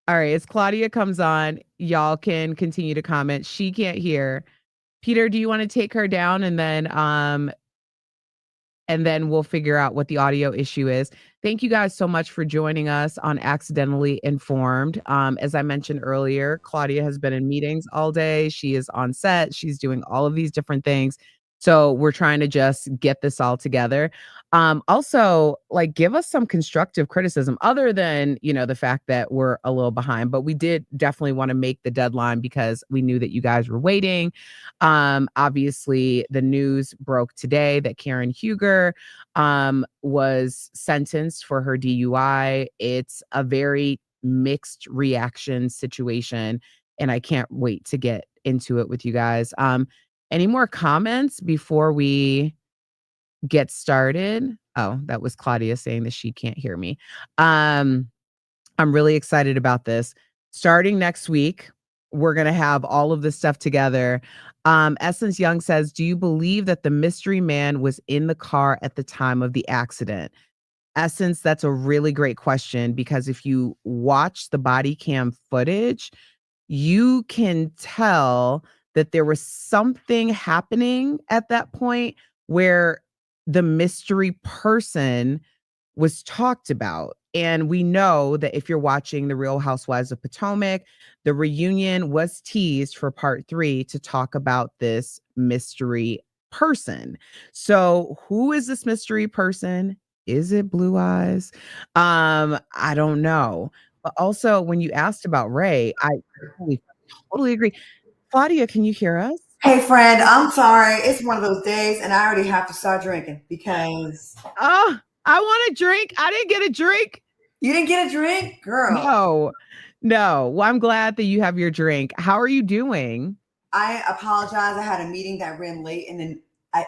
All right. As Claudia comes on, y'all can continue to comment. She can't hear. Peter, do you want to take her down and then we'll figure out what the audio issue is. Thank you guys so much for joining us on Accidentally Informed. As I mentioned earlier, Claudia has been in meetings all day. She is on set. She's doing all of these different things. So we're trying to just get this all together. Also, like, give us some constructive criticism other than, the fact that we're a little behind, but we did definitely want to make the deadline because we knew that you guys were waiting. Obviously, the news broke today that Karen Huger was sentenced for her DUI. It's a very mixed reaction situation, and I can't wait to get into it with you guys. Any more comments before we get started? Oh, that was Claudia saying that she can't hear me. I'm really excited about this. Starting next week, we're going to have all of this stuff together. Essence Young says, do you believe that the mystery man was in the car at the time of the accident? Essence, that's a really great question, because if you watch the body cam footage, you can tell that there was something happening at that point where the mystery person was talked about. And we know that if you're watching the Real Housewives of Potomac, the reunion was teased for part 3 to talk about this mystery person. So who is this mystery person? Is it Blue Eyes? I don't know. But also, when you asked about Ray, I totally agree. Claudia, can you hear us? Hey, friend, I'm sorry. It's one of those days, and I already have to start drinking because. Oh, I want a drink. I didn't get a drink. You didn't get a drink? Girl. No. Well, I'm glad that you have your drink. How are you doing? I apologize. I had a meeting that ran late, and then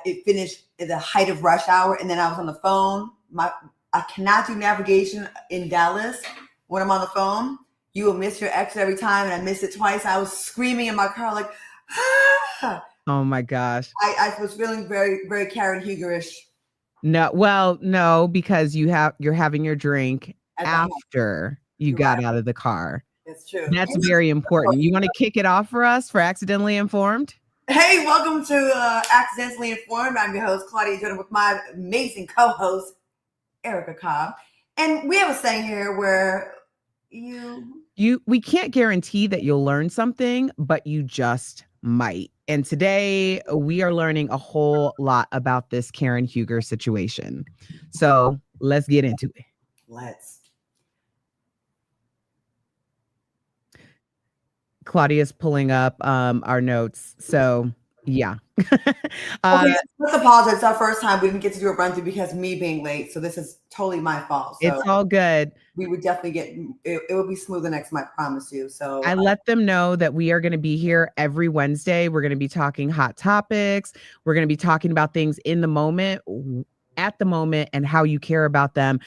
it finished at the height of rush hour, and then I was on the phone. I cannot do navigation in Dallas when I'm on the phone. You will miss your exit every time, and I missed it twice. I was screaming in my car like, ah! Oh my gosh. I was feeling very, very Karen Hugerish. No, because you're having your drink after you got out of the car. That's true. That's very important. You want to kick it off for us for Accidentally Informed? Hey, welcome to Accidentally Informed. I'm your host, Claudia, joined with my amazing co-host, Erica Cobb. And we have a saying here where we can't guarantee that you'll learn something, but you just might. And today we are learning a whole lot about this Karen Huger situation. So let's get into it. Let's. Claudia's pulling up our notes. So yeah. Okay, let's apologize. It's our first time. We didn't get to do a run through because of me being late. So this is totally my fault. So it's all good. We would definitely get it will be smoother next time, I promise you. So I let them know that we are going to be here every Wednesday. We're going to be talking hot topics. We're going to be talking about things in the moment, at the moment, and how you care about them.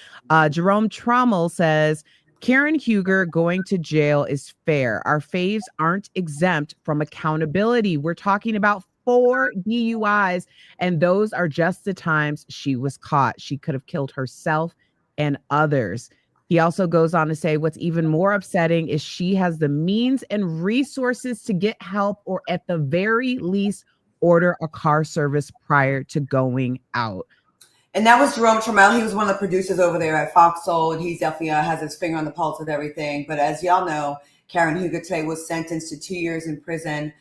Jerome Trommel says, Karen Huger going to jail is fair. Our faves aren't exempt from accountability. We're talking about 4 DUIs, and those are just the times she was caught. She could have killed herself and others. He also goes on to say, what's even more upsetting is she has the means and resources to get help, or at the very least, order a car service prior to going out. And that was Jerome Trammell. He was one of the producers over there at Fox Soul, and he definitely has his finger on the pulse of everything. But as y'all know, Karen Huger today was sentenced to 2 years in prison.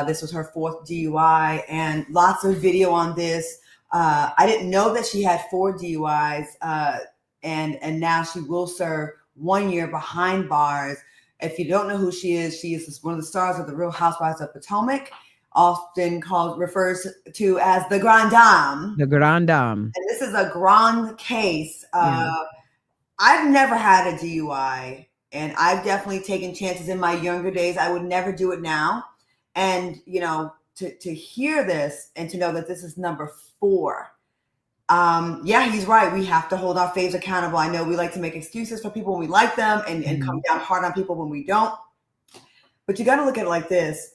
This was her 4th DUI, and lots of video on this. I didn't know that she had 4 DUIs, and now she will serve 1 year behind bars. If you don't know who she is one of the stars of the Real Housewives of Potomac, often refers to as the Grande Dame. The Grande Dame. And this is a grand case. I've never had a DUI, and I've definitely taken chances in my younger days. I would never do it now. And, to hear this and to know that this is number 4. Yeah, he's right. We have to hold our faves accountable. I know we like to make excuses for people when we like them and come down hard on people when we don't. But you got to look at it like this.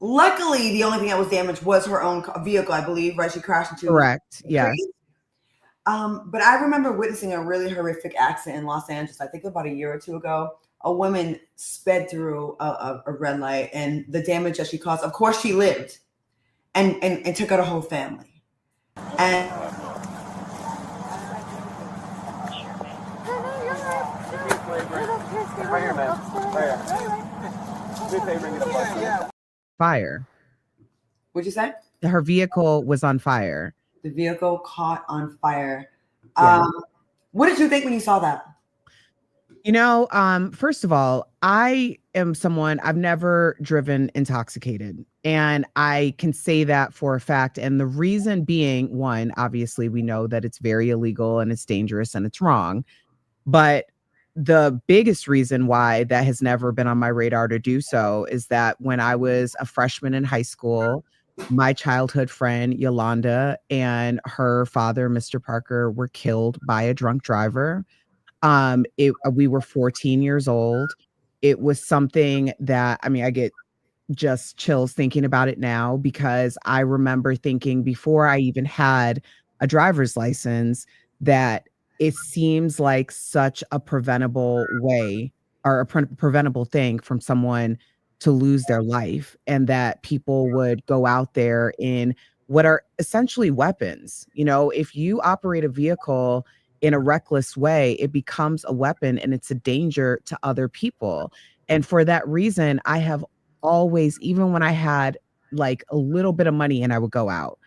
Luckily, the only thing that was damaged was her own vehicle, I believe, right? She crashed into. Correct. Yes. But I remember witnessing a really horrific accident in Los Angeles, I think about a year or 2 ago. a woman sped through a red light, and the damage that she caused. Of course, she lived, and took out her whole family. And right here, man. Right here. Fire. What'd you say? Her vehicle was on fire. The vehicle caught on fire. Yeah. What did you think when you saw that? First of all, I am someone, I've never driven intoxicated, and I can say that for a fact. And the reason being, one, obviously we know that it's very illegal and it's dangerous and it's wrong. But the biggest reason why that has never been on my radar to do so is that when I was a freshman in high school, my childhood friend Yolanda and her father, Mr. Parker, were killed by a drunk driver. We were 14 years old. It was something that, I mean, I get just chills thinking about it now, because I remember thinking before I even had a driver's license that it seems like such a preventable way, or a preventable thing from someone to lose their life, and that people would go out there in what are essentially weapons. If you operate a vehicle in a reckless way, it becomes a weapon and it's a danger to other people. And for that reason, I have always, even when I had like a little bit of money and I would go out,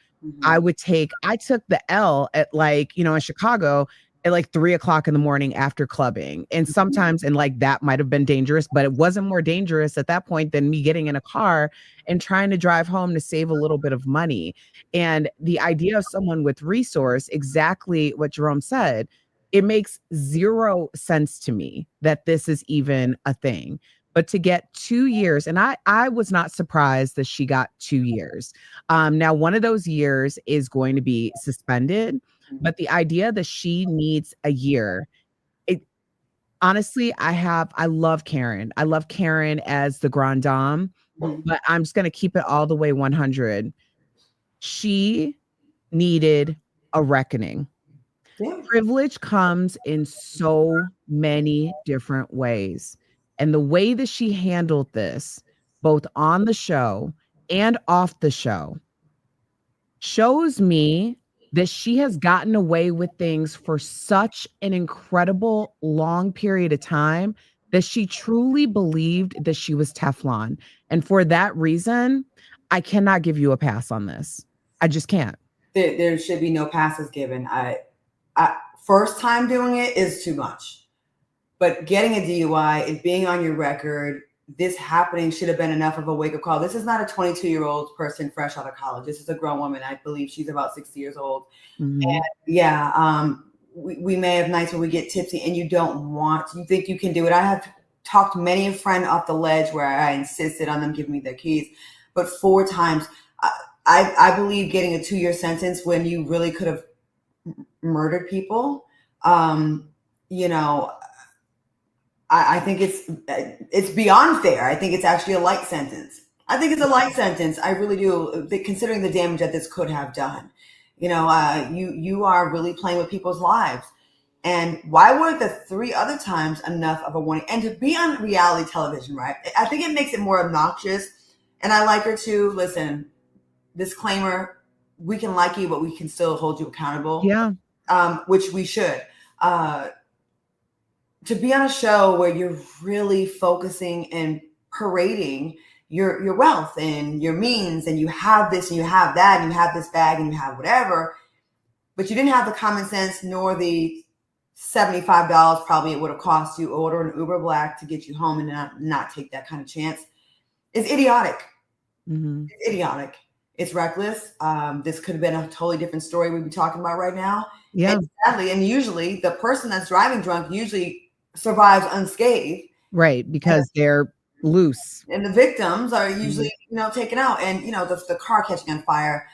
I took the L at in Chicago at like 3 o'clock in the morning after clubbing. And sometimes, and like that might have been dangerous, but it wasn't more dangerous at that point than me getting in a car and trying to drive home to save a little bit of money. And the idea of someone with resource, exactly what Jerome said, it makes zero sense to me that this is even a thing. But to get 2 years, and I was not surprised that she got 2 years. Now, one of those years is going to be suspended, but the idea that she needs a year, honestly, I love Karen. I love Karen as the grande dame, but I'm just going to keep it all the way 100. She needed a reckoning. Yeah. Privilege comes in so many different ways. And the way that she handled this, both on the show and off the show, shows me that she has gotten away with things for such an incredible long period of time that she truly believed that she was Teflon. And for that reason, I cannot give you a pass on this. I just can't. There should be no passes given. I first time doing it is too much. But getting a DUI, it being on your record, this happening should have been enough of a wake-up call. This is not a 22-year-old person fresh out of college. This is a grown woman. I believe she's about 60 years old. And yeah, we may have nights where we get tipsy and you think you can do it. I have talked many a friend off the ledge where I insisted on them giving me their keys. But 4 times, I believe getting a 2-year sentence when you really could have murdered people, I think it's beyond fair. I think it's actually a light sentence. I think it's a light sentence. I really do, considering the damage that this could have done. You are really playing with people's lives. And why weren't the 3 other times enough of a warning? And to be on reality television, right? I think it makes it more obnoxious. And I like her too. Listen, disclaimer, we can like you, but we can still hold you accountable. Yeah. Which we should. To be on a show where you're really focusing and parading your wealth and your means, and you have this and you have that and you have this bag and you have whatever, but you didn't have the common sense nor the $75 probably it would have cost you order an Uber Black to get you home and not take that kind of chance, is idiotic. It's idiotic. It's reckless. This could have been a totally different story we'd be talking about right now. Yeah. And sadly, and usually the person that's driving drunk usually survives unscathed. Right, because they're loose. And the victims are usually, taken out. And, the car catching on fire.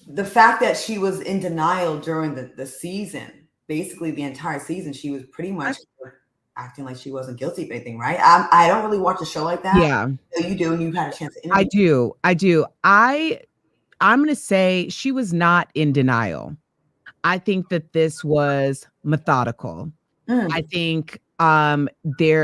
The fact that she was in denial during the season, basically the entire season, she was pretty much acting like she wasn't guilty of anything, right? I don't really watch a show like that. Yeah. So you do, and you've had a chance to interview. I do. I'm going to say she was not in denial. I think that this was methodical. I think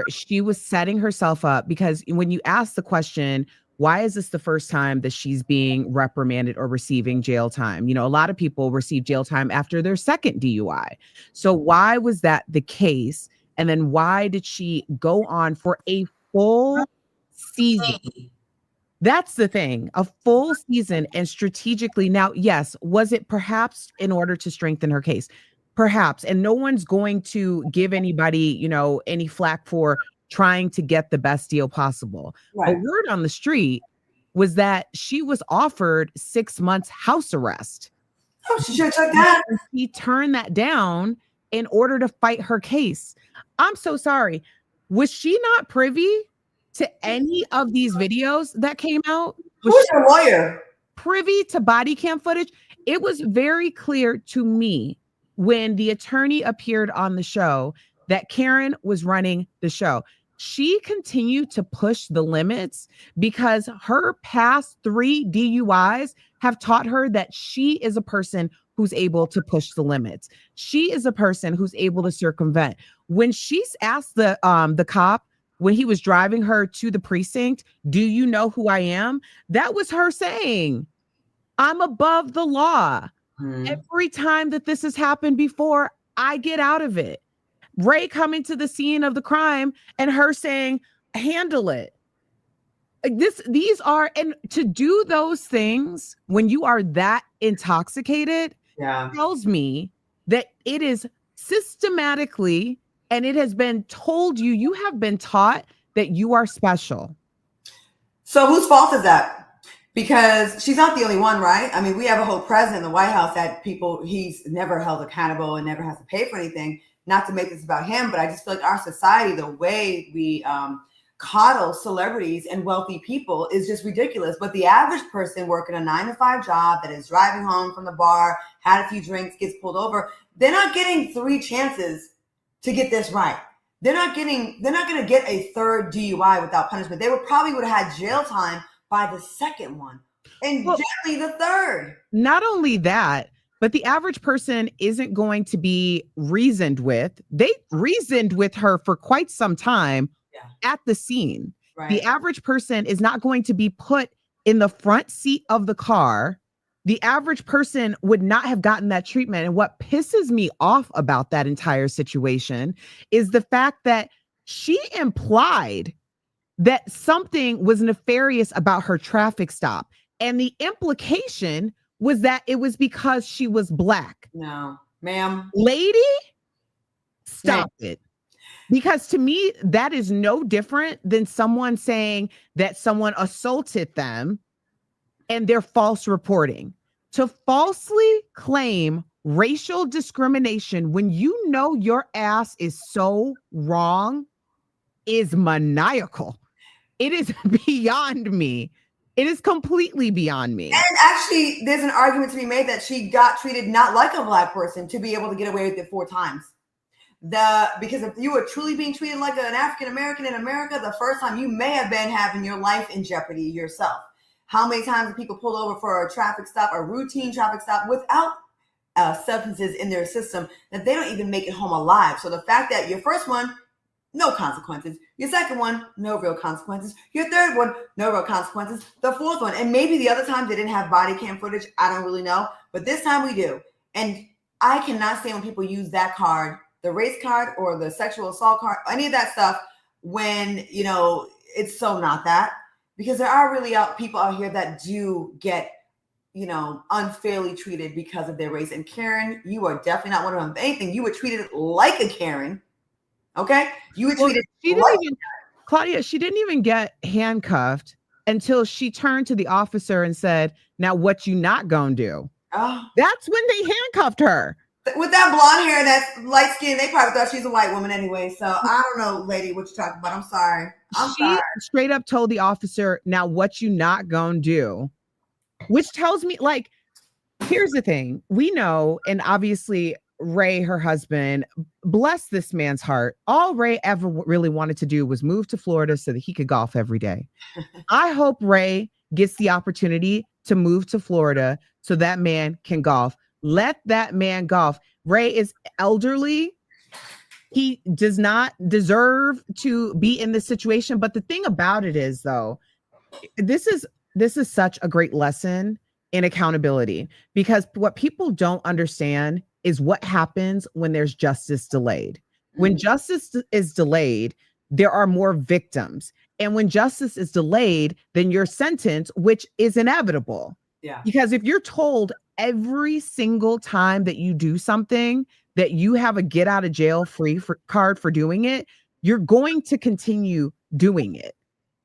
she was setting herself up, because when you ask the question, why is this the first time that she's being reprimanded or receiving jail time? You know, a lot of people receive jail time after their second DUI. So why was that the case? And then why did she go on for a full season? That's the thing, a full season, and strategically. Now, yes, was it perhaps in order to strengthen her case? Perhaps. And no one's going to give anybody, you know, any flack for trying to get the best deal possible. But Right. word on the street was that she was offered 6 months house arrest. Oh, she should have took that. She turned that down in order to fight her case. I'm so sorry. Was she not privy to any of these videos that came out? Who's her lawyer? Privy to body cam footage? It was very clear to me when the attorney appeared on the show that Karen was running the show. She continued to push the limits because her past 3 DUIs have taught her that she is a person who's able to push the limits. She is a person who's able to circumvent. When she's asked the cop, when he was driving her to the precinct, do you know who I am? That was her saying, I'm above the law. Every time that this has happened before, I get out of it. Ray coming to the scene of the crime and her saying, handle it. These are, and to do those things when you are that intoxicated, tells me that it is systematically, and it has been told you, you have been taught that you are special. So whose fault is that? Because she's not the only one, right? I mean, we have a whole president in the White House that he's never held accountable and never has to pay for anything. Not to make this about him, but I just feel like our society, the way we coddle celebrities and wealthy people is just ridiculous. But the average person working a 9-to-5 job that is driving home from the bar, had a few drinks, gets pulled over, they're not getting 3 chances to get this right. They're not going to get a third DUI without punishment. They would have had jail time by the second one, and gently the third. Not only that, but the average person isn't going to be reasoned with. They reasoned with her for quite some time at the scene. Right. The average person is not going to be put in the front seat of the car. The average person would not have gotten that treatment. And what pisses me off about that entire situation is the fact that she implied that something was nefarious about her traffic stop. And the implication was that it was because she was Black. No, ma'am. Lady, stop it. Because to me, that is no different than someone saying that someone assaulted them and they're false reporting. To falsely claim racial discrimination when you know your ass is so wrong is maniacal. It is beyond me. It is completely beyond me. And actually, there's an argument to be made that she got treated not like a Black person to be able to get away with it 4 times. Because if you were truly being treated like an African American in America, the first time you may have been having your life in jeopardy yourself. How many times have people pulled over for a traffic stop, a routine traffic stop, without substances in their system that they don't even make it home alive? So the fact that your first one, no consequences. Your second one, no real consequences. Your third one, no real consequences. The fourth one, and maybe the other time they didn't have body cam footage. I don't really know. But this time we do. And I cannot stand when people use that card, the race card or the sexual assault card, any of that stuff, when, you know, it's so not that. Because there are really people out here that do get, you know, unfairly treated because of their race. And Karen, you are definitely not one of them. If anything, you were treated like a Karen. Okay? You were treated Claudia, she didn't even get handcuffed until she turned to the officer and said, now what you not gonna do? Oh. That's when they handcuffed her. With that blonde hair, that light skin, they probably thought she's a white woman anyway. So I don't know, lady, what you're talking about. I'm sorry. She straight up told the officer, now what you not gonna do? Which tells me, like, here's the thing. We know, and obviously Ray, her husband, bless this man's heart. All Ray ever really wanted to do was move to Florida so that he could golf every day. I hope Ray gets the opportunity to move to Florida so that man can golf. Let that man golf. Ray is elderly. He does not deserve to be in this situation. But the thing about it is, though, this is such a great lesson in accountability, because what people don't understand is what happens when there's justice delayed. When justice is delayed, there are more victims. And when justice is delayed, then your sentence, which is inevitable. Yeah. Because if you're told every single time that you do something that you have a get out of jail free card for doing it, you're going to continue doing it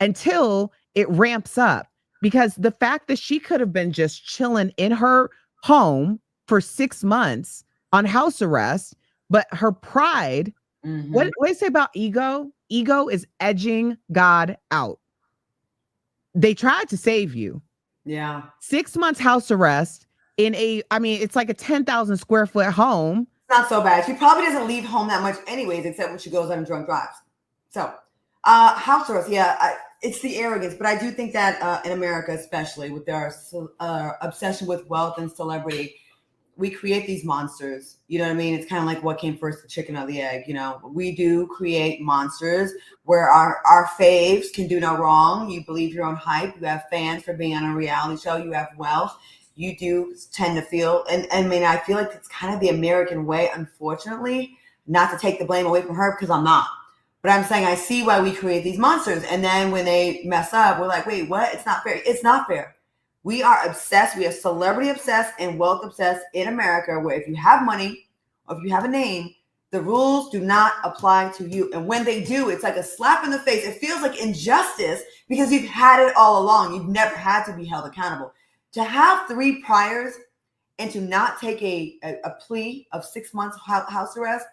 until it ramps up. Because the fact that she could have been just chilling in her home for 6 months on house arrest, but her pride, what do they say about ego? Ego is edging God out. They tried to save you. Yeah. 6 months house arrest in it's like a 10,000 square foot home. It's not so bad. She probably doesn't leave home that much anyways, except when she goes on drunk drives. So, house arrest, it's the arrogance. But I do think that in America, especially with our obsession with wealth and celebrity, we create these monsters. You know what I mean? It's kind of like what came first, the chicken or the egg. You know, we do create monsters where our faves can do no wrong. You believe your own hype. You have fans for being on a reality show. You have wealth. You do tend to feel, and I mean, I feel like it's kind of the American way, unfortunately, not to take the blame away from her, because I'm not. But I'm saying I see why we create these monsters. And then when they mess up, we're like, wait, what? It's not fair. It's not fair. We are obsessed. We are celebrity obsessed and wealth obsessed in America, where if you have money or if you have a name, the rules do not apply to you. And when they do, it's like a slap in the face. It feels like injustice because you've had it all along. You've never had to be held accountable. To have 3 priors and to not take a plea of 6 months house arrest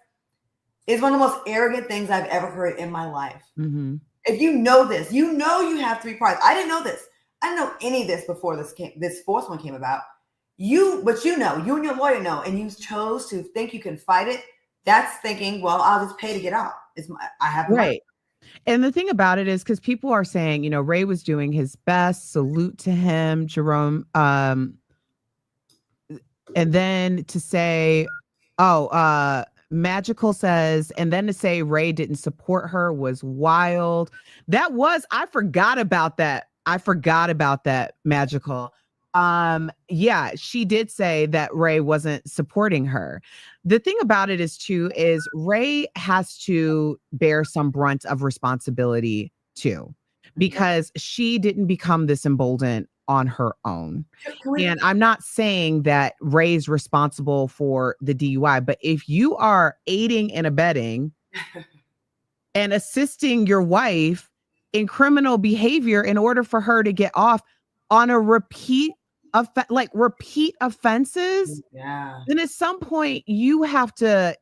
is one of the most arrogant things I've ever heard in my life. Mm-hmm. If you know this, you know you have 3 priors. I didn't know this. I didn't know any of this before this fourth one came about. But you know, you and your lawyer know, and you chose to think you can fight it. That's thinking, well, I'll just pay to get out. I have right. money. And the thing about it is, because people are saying, Ray was doing his best, salute to him, Jerome. And then to say, Magical says, and then to say Ray didn't support her was wild. I forgot about that. Magical. She did say that Ray wasn't supporting her. The thing about it is Ray has to bear some brunt of responsibility too, because she didn't become this emboldened on her own. And I'm not saying that Ray's responsible for the DUI, but if you are aiding and abetting and assisting your wife in criminal behavior in order for her to get off on a repeat offenses, then at some point you have to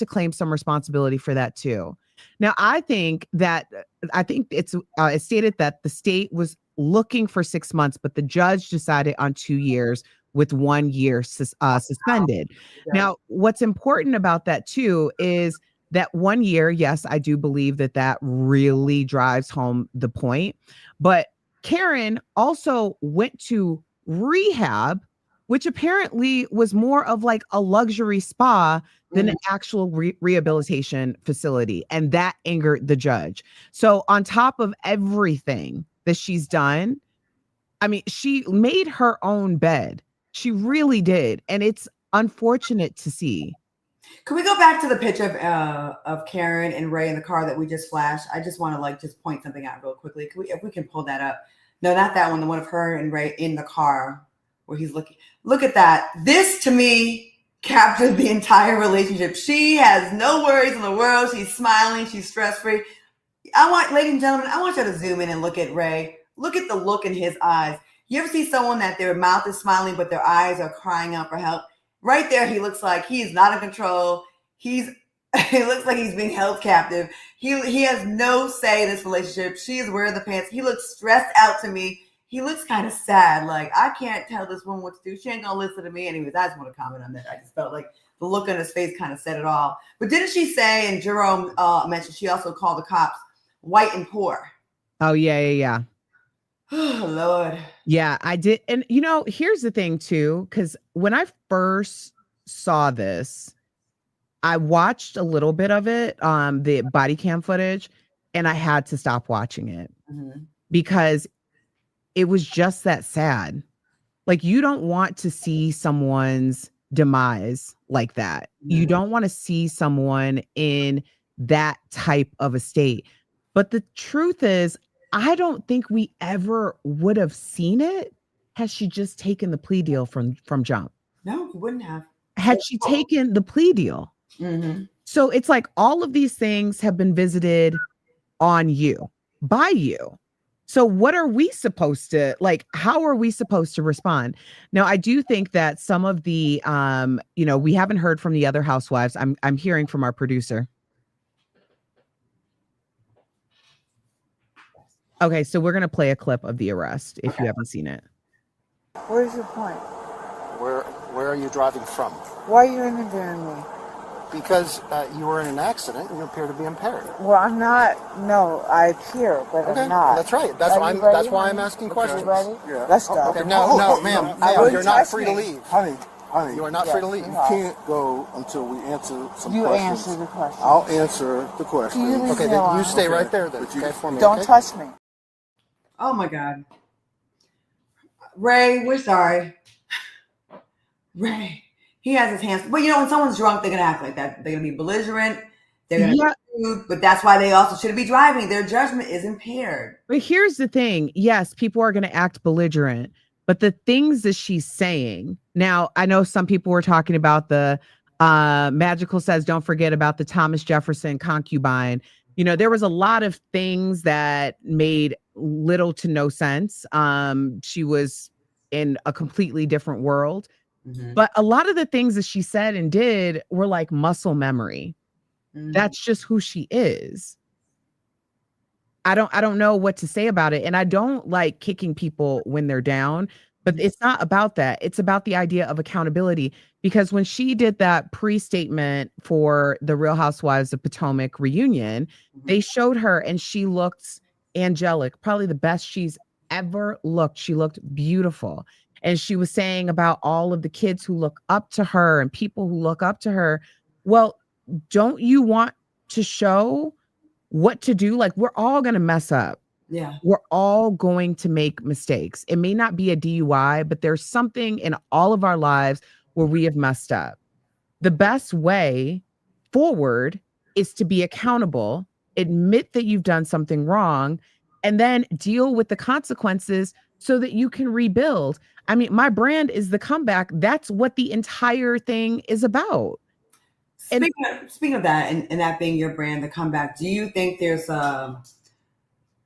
claim some responsibility for that too. Now, I think it's stated that the state was looking for 6 months, but the judge decided on 2 years with 1 year suspended. Yeah. Now, what's important about that too is that 1 year, yes, I do believe that really drives home the point. But Karen also went to rehab, which apparently was more of like a luxury spa than an actual rehabilitation facility. And that angered the judge. So on top of everything that she's done, I mean, she made her own bed. She really did. And it's unfortunate to see. Can we go back to the picture of Karen and Ray in the car that we just flashed? I just want to just point something out real quickly. If we can pull that up. No, not that one. The one of her and Ray in the car where he's looking. Look at that. This to me captured the entire relationship. She has no worries in the world. She's smiling. She's stress-free. Ladies and gentlemen, I want you to zoom in and look at Ray. Look at the look in his eyes. You ever see someone that their mouth is smiling, but their eyes are crying out for help? Right there, he looks like he's not in control. He looks like he's being held captive. He has no say in this relationship. She is wearing the pants. He looks stressed out to me. He looks kind of sad. Like, I can't tell this woman what to do. She ain't gonna listen to me. Anyways, I just want to comment on that. I just felt like the look on his face kind of said it all. But didn't she say, and Jerome mentioned, she also called the cops white and poor? Oh, yeah. Oh, Lord. Yeah, I did. And here's the thing too, because when I first saw this, I watched a little bit of it, the body cam footage, and I had to stop watching it Mm-hmm. because it was just that sad. Like, you don't want to see someone's demise like that. You don't want to see someone in that type of a state. But the truth is, I don't think we ever would have seen it had she just taken the plea deal from jump. No, you wouldn't have. Had she taken the plea deal. Mm-hmm. So it's like all of these things have been visited on you, by you. So what are we supposed to, like, how are we supposed to respond? Now, I do think that some of the we haven't heard from the other housewives. I'm hearing from our producer. Okay, so we're going to play a clip of the arrest if you haven't seen it. What is your point? Where are you driving from? Why are you interviewing me? Because you were in an accident and you appear to be impaired. Well, I'm not. No, I appear, but Okay, I'm not. that's right. That's why I'm asking questions. You ready? Yeah. Let's go. Okay, no, ma'am, you're not free to leave. Honey, You are not free to leave. you can't go until we answer some You questions. answer the question. I'll answer the question. You leave Okay, me then alone. you stay Okay. right there then. But you- Okay, for me. Don't okay? touch me. Oh my God. Ray, we're sorry. Ray, he has his hands. But when someone's drunk, they're gonna act like that. They're gonna be belligerent. They're gonna be rude. But that's why they also shouldn't be driving. Their judgment is impaired. But here's the thing. Yes, people are going to act belligerent, but the things that she's saying now, I know some people were talking about the Magical says, don't forget about the Thomas Jefferson concubine. There was a lot of things that made little to no sense. She was in a completely different world, but a lot of the things that she said and did were like muscle memory. Mhm. That's just who she is. I don't know what to say about it. And I don't like kicking people when they're down, but it's not about that. It's about the idea of accountability. Because when she did that pre-statement for the Real Housewives of Potomac reunion, they showed her and she looked angelic, probably the best she's ever looked. She looked beautiful. And she was saying about all of the kids who look up to her and people who look up to her. Well, don't you want to show what to do? Like, we're all going to mess up. Yeah. We're all going to make mistakes. It may not be a DUI, but there's something in all of our lives where we have messed up. The best way forward is to be accountable, admit that you've done something wrong, and then deal with the consequences so that you can rebuild. I mean, my brand is the comeback. That's what the entire thing is about. Speaking of that, and that being your brand, the comeback, do you think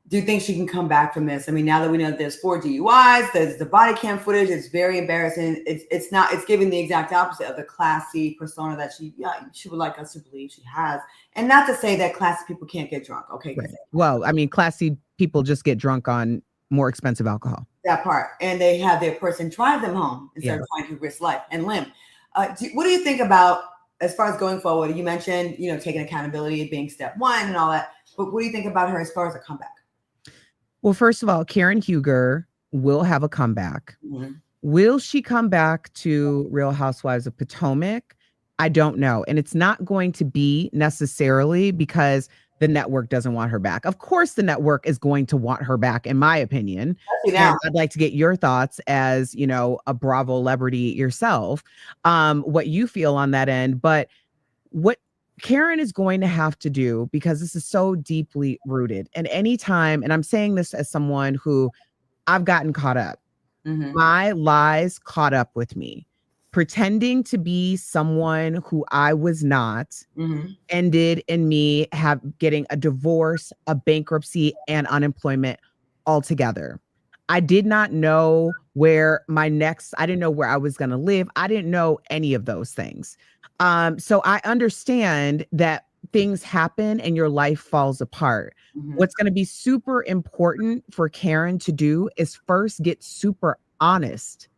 do you think she can come back from this? I mean, now that we know that there's 4 DUIs, there's the body cam footage, it's very embarrassing. It's giving the exact opposite of the classy persona that she would like us to believe she has. And not to say that classy people can't get drunk, okay? Right. Well, I mean, classy people just get drunk on more expensive alcohol. That part. And they have their person drive them home instead of trying to risk life and limb. What do you think about, as far as going forward? You mentioned, taking accountability being step one and all that. But what do you think about her as far as a comeback? Well, first of all, Karen Huger will have a comeback. Mm-hmm. Will she come back to Real Housewives of Potomac? I don't know. And it's not going to be necessarily because the network doesn't want her back. Of course, the network is going to want her back, in my opinion. And I'd like to get your thoughts as, a Bravo celebrity yourself, what you feel on that end. But what Karen is going to have to do, because this is so deeply rooted, and anytime, and I'm saying this as someone who I've gotten caught up, my lies caught up with me, pretending to be someone who I was not, ended in me getting a divorce, a bankruptcy, and unemployment altogether. I did not know where I didn't know where I was going to live. I didn't know any of those things. So I understand that things happen and your life falls apart. What's going to be super important for Karen to do is first get super honest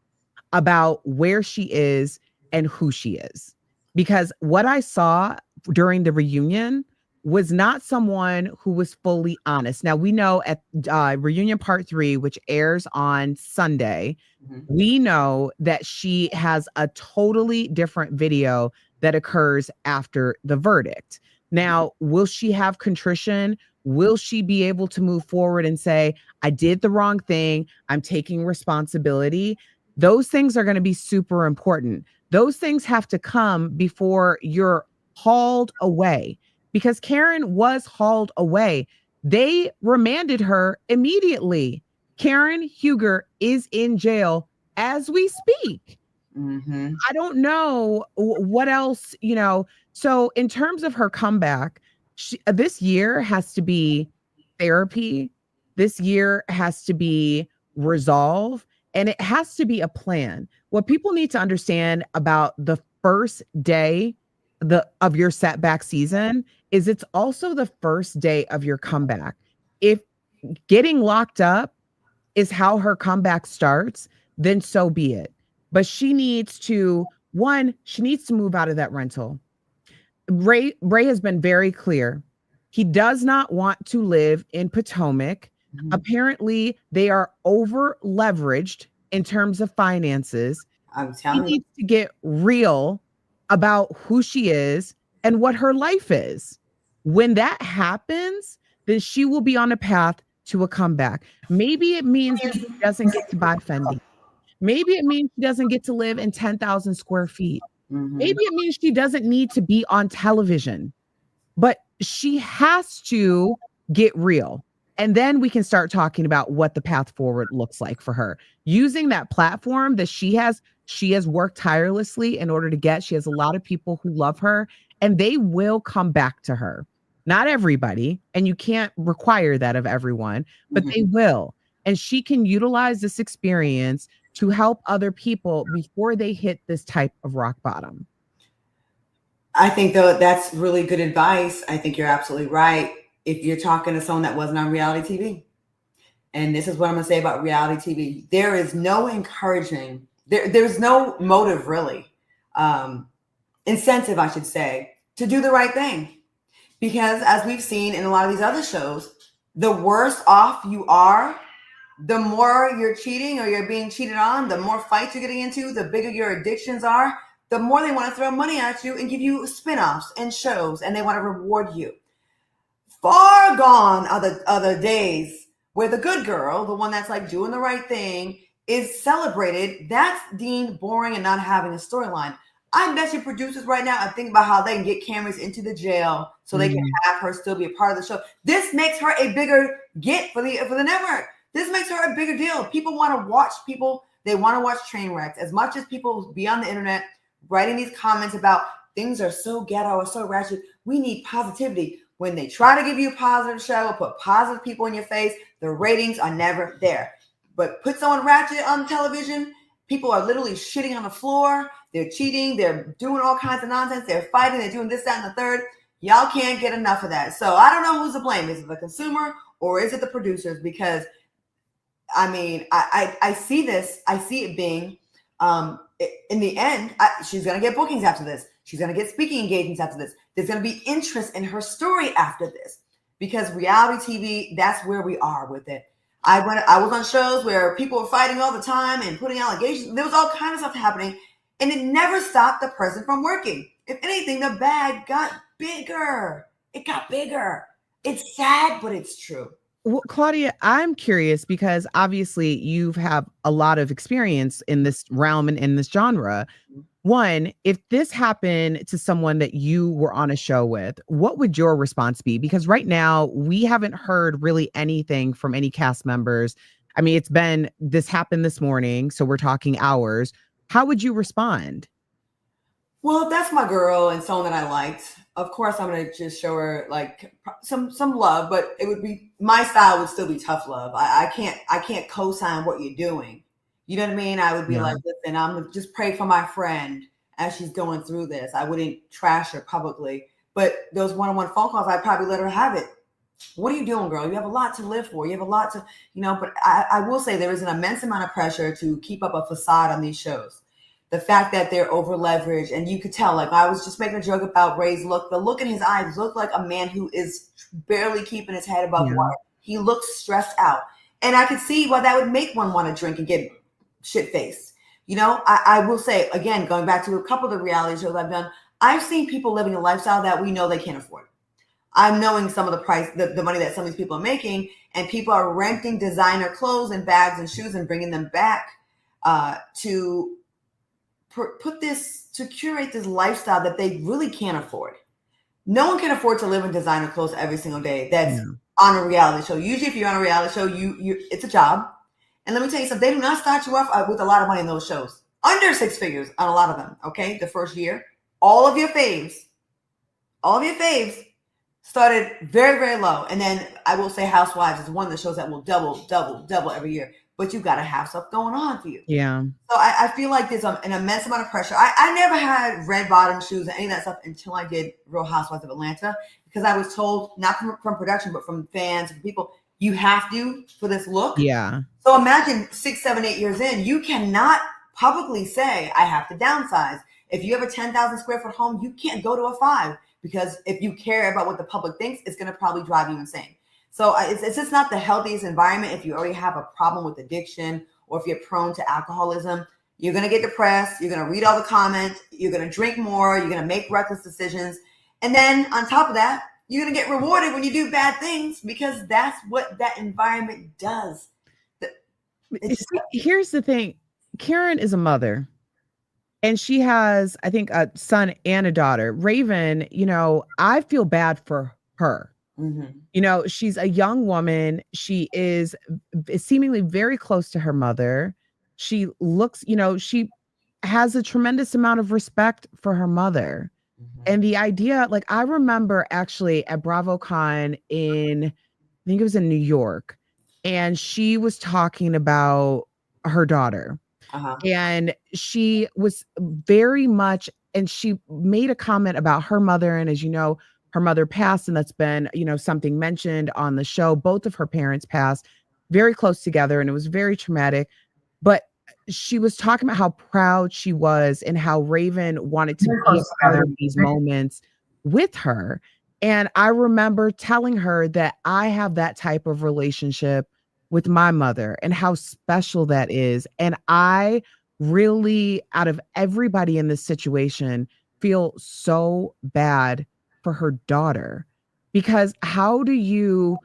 about where she is and who she is. Because what I saw during the reunion was not someone who was fully honest. Now, we know at Reunion Part 3, which airs on Sunday, we know that she has a totally different video that occurs after the verdict. Now, will she have contrition? Will she be able to move forward and say, I did the wrong thing, I'm taking responsibility? Those things are going to be super important. Those things have to come before you're hauled away, because Karen was hauled away. They remanded her immediately. Karen Huger is in jail as we speak. I don't know what else, So in terms of her comeback, this year has to be therapy. This year has to be resolve, and it has to be a plan. What people need to understand about the first day of your setback season is it's also the first day of your comeback. If getting locked up is how her comeback starts, then so be it. But she needs to, she needs to move out of that rental. Ray has been very clear. He does not want to live in Potomac. Apparently, they are over leveraged in terms of finances. I'm telling you. He needs to get real about who she is and what her life is. When that happens, then she will be on a path to a comeback. Maybe it means that she doesn't get to buy Fendi. Maybe it means she doesn't get to live in 10,000 square feet. Maybe it means she doesn't need to be on television, but she has to get real. And then we can start talking about what the path forward looks like for her. Using that platform that she has worked tirelessly in order to get. She has a lot of people who love her, and they will come back to her. Not everybody, and you can't require that of everyone, but they will. And she can utilize this experience to help other people before they hit this type of rock bottom. I think, though, that's really good advice. I think you're absolutely right. If you're talking to someone that wasn't on reality TV, and this is what I'm going to say about reality TV, there is no encouraging, there's no motive really, incentive, I should say, to do the right thing. Because as we've seen in a lot of these other shows, the worse off you are, the more you're cheating or you're being cheated on, the more fights you're getting into, the bigger your addictions are, the more they want to throw money at you and give you spin-offs and shows, and they want to reward you. Far gone are the other days where the good girl, the one that's like doing the right thing, is celebrated. That's deemed boring and not having a storyline. I bet you producers right now are thinking about how they can get cameras into the jail so they can have her still be a part of the show. This makes her a bigger get for the network. This makes her a bigger deal. People want to watch people. They want to watch train wrecks. As much as people be on the internet writing these comments about things are so ghetto or so ratchet, we need positivity. When they try to give you a positive show or put positive people in your face, the ratings are never there. But put someone ratchet on television, people are literally shitting on the floor. They're cheating. They're doing all kinds of nonsense. They're fighting. They're doing this, that, and the third. Y'all can't get enough of that. So I don't know who's to blame. Is it the consumer or is it the producers? Because I mean, I see this. I see it being, in the end, she's going to get bookings after this. She's going to get speaking engagements after this. There's going to be interest in her story after this, because reality TV, that's where we are with it. I was on shows where people were fighting all the time and putting allegations. There was all kinds of stuff happening, and it never stopped the person from working. If anything, the bag got bigger. It got bigger. It's sad, but it's true. Well, Claudia, I'm curious because obviously you have a lot of experience in this realm and in this genre. One, if this happened to someone that you were on a show with, what would your response be? Because right now we haven't heard really anything from any cast members. I mean, this happened this morning, so we're talking hours. How would you respond? Well, if that's my girl and someone that I liked, of course I'm gonna just show her like some love, but it would be, my style would still be tough love. I can't co-sign what you're doing. You know what I mean? I would be like, listen, I'm gonna just pray for my friend as she's going through this. I wouldn't trash her publicly, but those one-on-one phone calls, I'd probably let her have it. What are you doing, girl? You have a lot to live for. You have a lot to, but I will say there is an immense amount of pressure to keep up a facade on these shows. the fact that they're over leveraged, and you could tell, like I was just making a joke about Ray's look. The look in his eyes looked like a man who is barely keeping his head above water. He looks stressed out. And I could see why that would make one want to drink and get shit faced. You know, I will say, again, going back to a couple of the reality shows I've done, I've seen people living a lifestyle that we know they can't afford. I'm knowing some of the price, the money that some of these people are making, and people are renting designer clothes and bags and shoes and bringing them back to curate this lifestyle that they really can't afford. No one can afford to live in designer clothes every single day. That's on a reality show. Usually if you're on a reality show, it's a job. And let me tell you something, they do not start you off with a lot of money in those shows. Under 6 figures on a lot of them, okay? The first year. All of your faves started very, very low. And then I will say Housewives is one of the shows that will double every year. But you got to have stuff going on for you. Yeah. So I feel like there's an immense amount of pressure. I never had red bottom shoes and any of that stuff until I did Real Housewives of Atlanta, because I was told, not from production, but from fans and people, you have to for this look. Yeah. So imagine 6, 7, 8 years in, you cannot publicly say, I have to downsize. If you have a 10,000 square foot home, you can't go to a 5, because if you care about what the public thinks, it's going to probably drive you insane. So it's just not the healthiest environment. If you already have a problem with addiction, or if you're prone to alcoholism, you're going to get depressed. You're going to read all the comments. You're going to drink more. You're going to make reckless decisions. And then on top of that, you're going to get rewarded when you do bad things, because that's what that environment does. Here's the thing. Karen is a mother, and she has, I think, a son and a daughter. Raven, you know, I feel bad for her. Mm-hmm. You know, she's a young woman. She is seemingly very close to her mother. She looks, you know, she has a tremendous amount of respect for her mother. Mm-hmm. And the idea, like, I remember actually at BravoCon I think it was in New York, and she was talking about her daughter. Uh-huh. And she was very much, and she made a comment about her mother. And as you know, her mother passed, and that's been, you know, something mentioned on the show. Both of her parents passed very close together, and it was very traumatic. But she was talking about how proud she was and how Raven wanted to be a part of these moments with her. And I remember telling her that I have that type of relationship with my mother and how special that is. And I really, out of everybody in this situation, feel so bad for her daughter, because how do you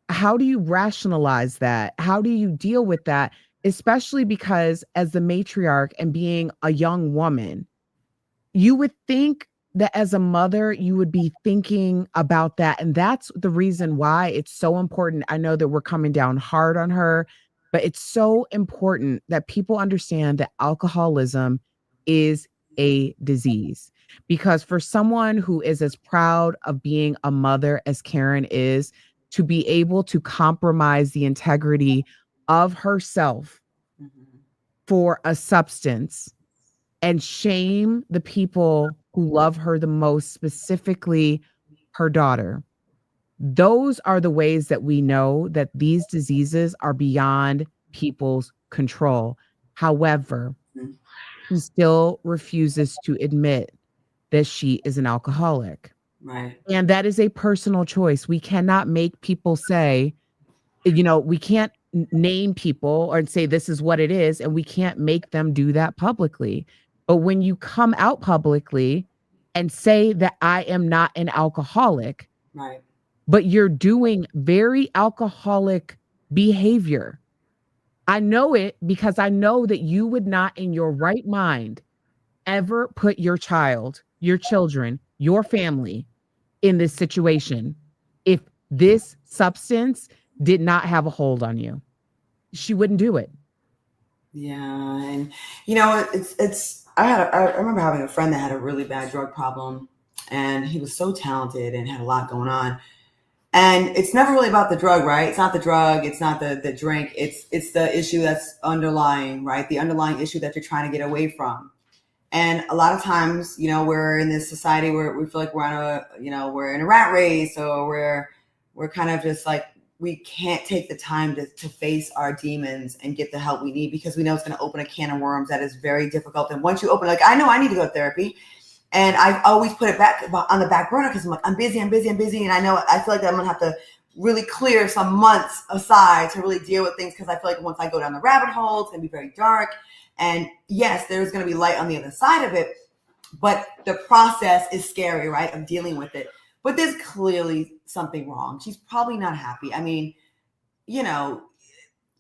rationalize that? How do you deal with that? Especially because as the matriarch and being a young woman, you would think that as a mother, you would be thinking about that. And that's the reason why it's so important. I know that we're coming down hard on her, but it's so important that people understand that alcoholism is a disease. Because for someone who is as proud of being a mother as Karen is, to be able to compromise the integrity of herself for a substance and shame the people who love her the most, specifically her daughter. Those are the ways that we know that these diseases are beyond people's control. However, she still refuses to admit that she is an alcoholic. Right. And that is a personal choice. We cannot make people say, you know, we can't name people or say this is what it is, and we can't make them do that publicly. But when you come out publicly and say that I am not an alcoholic, Right, but you're doing very alcoholic behavior, I know it because I know that you would not in your right mind ever put your child, your children, your family in this situation if this substance did not have a hold on you. She wouldn't do it. yeah, and you know, it's. I remember having a friend that had a really bad drug problem, and he was so talented and had a lot going on. And it's never really about the drug, right? It's not the drug, it's not the drink, it's the issue that's underlying, right? The underlying issue that you're trying to get away from. And a lot of times, you know, we're in this society where we feel like we're in a rat race, or we're kind of just like we can't take the time to face our demons and get the help we need, because we know it's going to open a can of worms that is very difficult. And once you open, like, I know I need to go to therapy, and I've always put it back on the back burner because I'm like, I'm busy. And I know, I feel like I'm going to have to really clear some months aside to really deal with things, because I feel like once I go down the rabbit hole, it's going to be very dark. And yes, there's going to be light on the other side of it, but the process is scary, right, of dealing with it. But there's clearly something wrong. She's probably not happy. I mean, you know,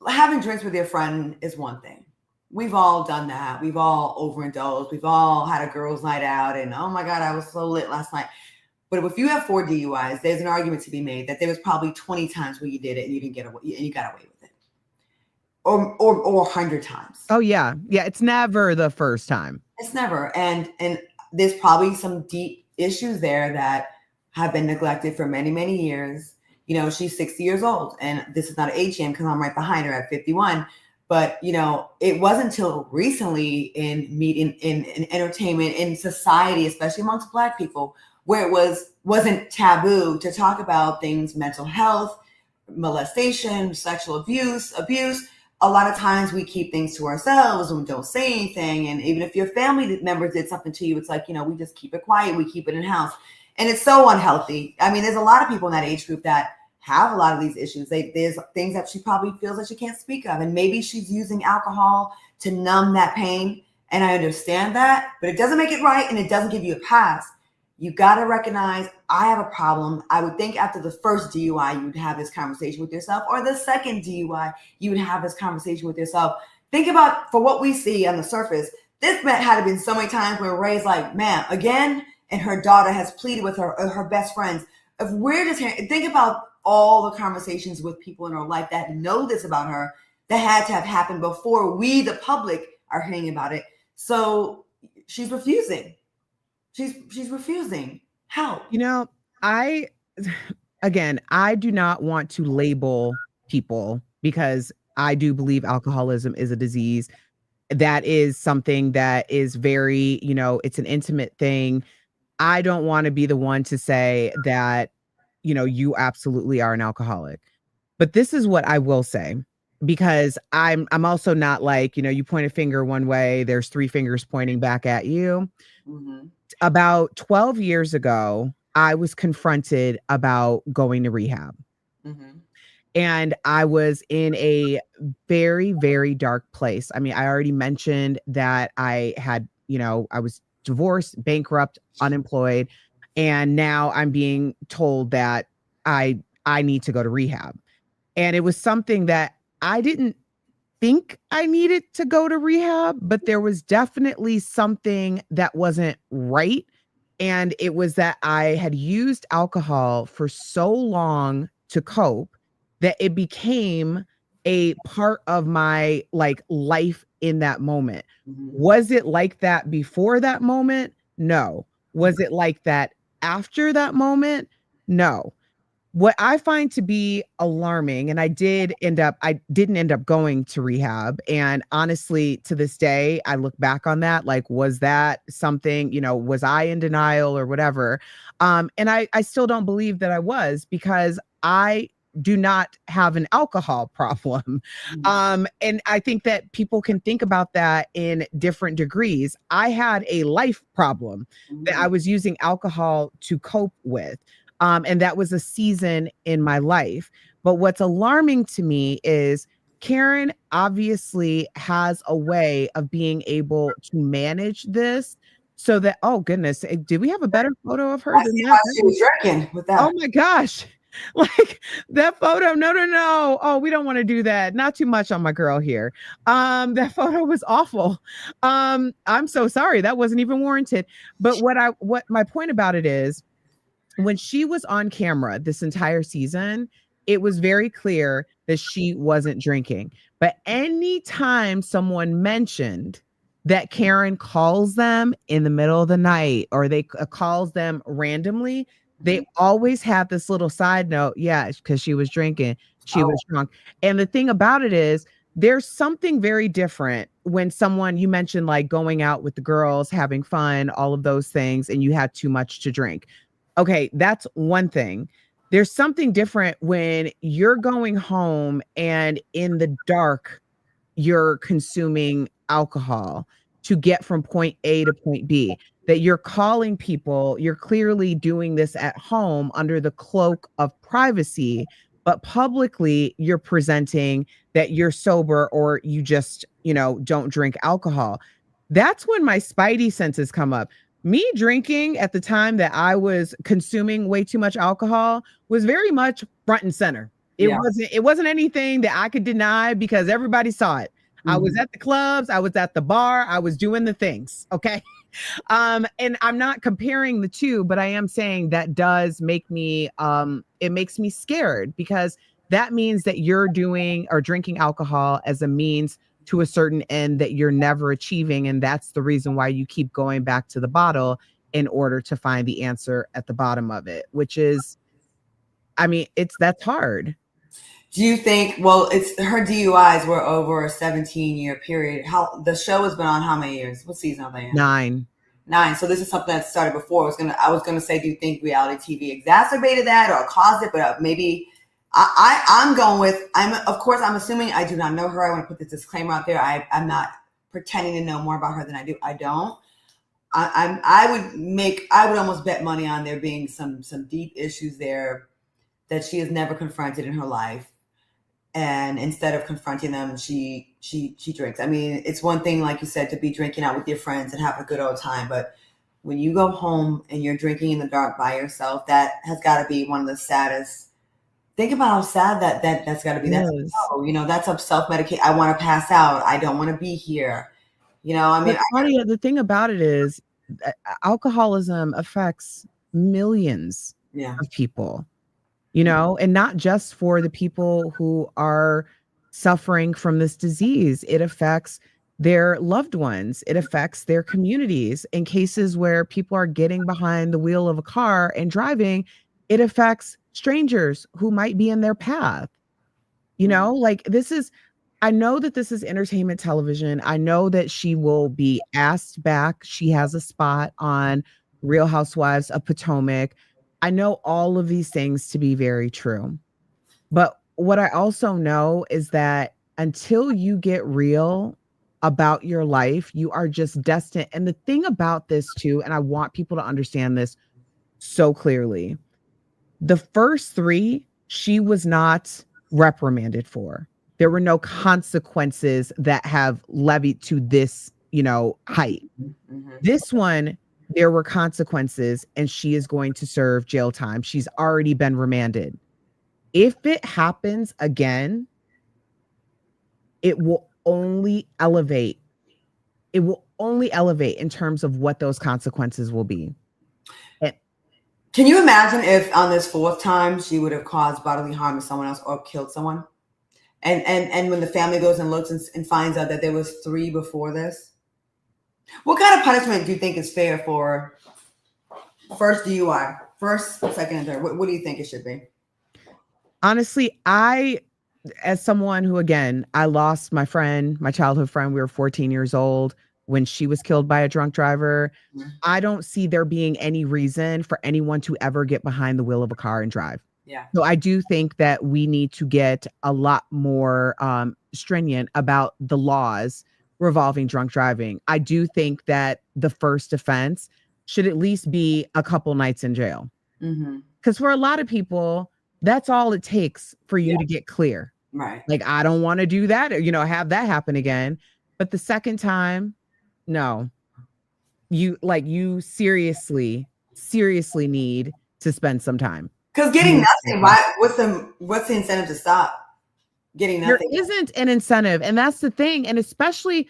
having drinks with your friend is one thing. We've all done that. We've all overindulged. We've all had a girls' night out, and oh my God, I was so lit last night. But if you have 4 DUIs, there's an argument to be made that there was probably 20 times where you did it and you didn't get away, and you got away with it, or 100 times. Oh yeah, yeah. It's never the first time. It's never, and there's probably some deep issues there that have been neglected for many, many years. You know, she's 60 years old, and this is not an age jam because I'm right behind her at 51. But, you know, it wasn't until recently in entertainment, in society, especially amongst Black people, where it wasn't taboo to talk about things, mental health, molestation, sexual abuse. A lot of times we keep things to ourselves and we don't say anything. And even if your family members did something to you, it's like, you know, we just keep it quiet. We keep it in house. And it's so unhealthy. I mean, there's a lot of people in that age group that have a lot of these issues. There's things that she probably feels that she can't speak of. And maybe she's using alcohol to numb that pain. And I understand that, but it doesn't make it right. And it doesn't give you a pass. You got to recognize, I have a problem. I would think after the first DUI, you would have this conversation with yourself, or the second DUI, you would have this conversation with yourself. Think about, for what we see on the surface, this had been so many times where Ray's like, man, again, and her daughter has pleaded with her best friends. If we're just hearing, think about all the conversations with people in her life that know this about her, that had to have happened before we, the public, are hearing about it. So she's refusing. She's refusing help. You know, I do not want to label people, because I do believe alcoholism is a disease. That is something that is very, you know, it's an intimate thing. I don't want to be the one to say that, you know, you absolutely are an alcoholic. But this is what I will say, because I'm also not like, you know, you point a finger one way, there's 3 fingers pointing back at you. Mm-hmm. About 12 years ago, I was confronted about going to rehab. Mm-hmm. And I was in a very, very dark place. I mean, I already mentioned that I had, you know, I was divorced, bankrupt, unemployed, and now I'm being told that I need to go to rehab. And it was something that I didn't think I needed to go to rehab, but there was definitely something that wasn't right. And it was that I had used alcohol for so long to cope that it became a part of my life in that moment. Mm-hmm. Was it like that before that moment? No. Was it like that after that moment? No. What I find to be alarming, and I didn't end up going to rehab. And honestly, to this day, I look back on that, like, was that something, you know, was I in denial or whatever? And I still don't believe that I was, because I do not have an alcohol problem. And I think that people can think about that in different degrees. I had a life problem that I was using alcohol to cope with. And that was a season in my life. But what's alarming to me is Karen obviously has a way of being able to manage this so that, oh goodness, did we have a better photo of her than that? She was drinking with that. Oh my gosh. Like that photo. No. Oh, we don't want to do that. Not too much on my girl here. That photo was awful. I'm so sorry. That wasn't even warranted. But what my point about it is, when she was on camera this entire season, it was very clear that she wasn't drinking. But anytime someone mentioned that Karen calls them in the middle of the night, or they calls them randomly, they always have this little side note. Yeah, because she was drinking. She was drunk. And the thing about it is, there's something very different when someone, you mentioned like going out with the girls, having fun, all of those things, and you had too much to drink. Okay, that's one thing. There's something different when you're going home and in the dark, you're consuming alcohol to get from point A to point B, that you're calling people, you're clearly doing this at home under the cloak of privacy, but publicly you're presenting that you're sober or you just, don't drink alcohol. That's when my spidey senses come up. Me drinking at the time that I was consuming way too much alcohol was very much front and center. It Yeah. wasn't anything that I could deny because everybody saw it. I was at the clubs, I was at the bar, I was doing the things. Okay. And I'm not comparing the two, but I am saying that does make me it makes me scared because that means that you're doing or drinking alcohol as a means to a certain end that you're never achieving. And that's the reason why you keep going back to the bottle in order to find the answer at the bottom of it, which is, that's hard. Do you think, well, it's her DUIs were over a 17-year period. How the show has been on how many years? What season are they in? 9. So this is something that started before. I was gonna say, do you think reality TV exacerbated that or caused it? But maybe I'm going with, of course, I'm assuming I do not know her. I want to put this disclaimer out there. I'm not pretending to know more about her than I do. I don't. I would almost bet money on there being some deep issues there that she has never confronted in her life. And instead of confronting them, she drinks. It's one thing, like you said, to be drinking out with your friends and have a good old time. But when you go home and you're drinking in the dark by yourself, that has got to be one of the saddest. Think about how sad that's got to be. That's, that's up self-medicate. I want to pass out. I don't want to be here. Claudia, the thing about it is alcoholism affects millions of people. And not just for the people who are suffering from this disease. It affects their loved ones. It affects their communities. In cases where people are getting behind the wheel of a car and driving, it affects strangers who might be in their path. I know that this is entertainment television. I know that she will be asked back. She has a spot on Real Housewives of Potomac. I know all of these things to be very true. But what I also know is that until you get real about your life, you are just destined. And the thing about this too, and I want people to understand this so clearly, the first 3, she was not reprimanded for. There were no consequences that have levied to this, height. This one, there were consequences and she is going to serve jail time. She's already been remanded. If it happens again, it will only elevate. It will only elevate in terms of what those consequences will be. Can you imagine if on this 4th time she would have caused bodily harm to someone else or killed someone? And when the family goes and looks and finds out that there was 3 before this? What kind of punishment do you think is fair for first DUI, first, second, and third? What do you think it should be? Honestly, as someone who, again, I lost my friend, my childhood friend, we were 14 years old when she was killed by a drunk driver. I don't see there being any reason for anyone to ever get behind the wheel of a car and drive. Yeah. So I do think that we need to get a lot more stringent about the laws revolving drunk driving. I do think that the first offense should at least be a couple nights in jail. Because for a lot of people, that's all it takes for you to get clear. Right. Like, I don't want to do that or, have that happen again. But the second time, no. You seriously need to spend some time. Because getting nothing, what's the incentive to stop getting nothing? There isn't an incentive. And that's the thing. And especially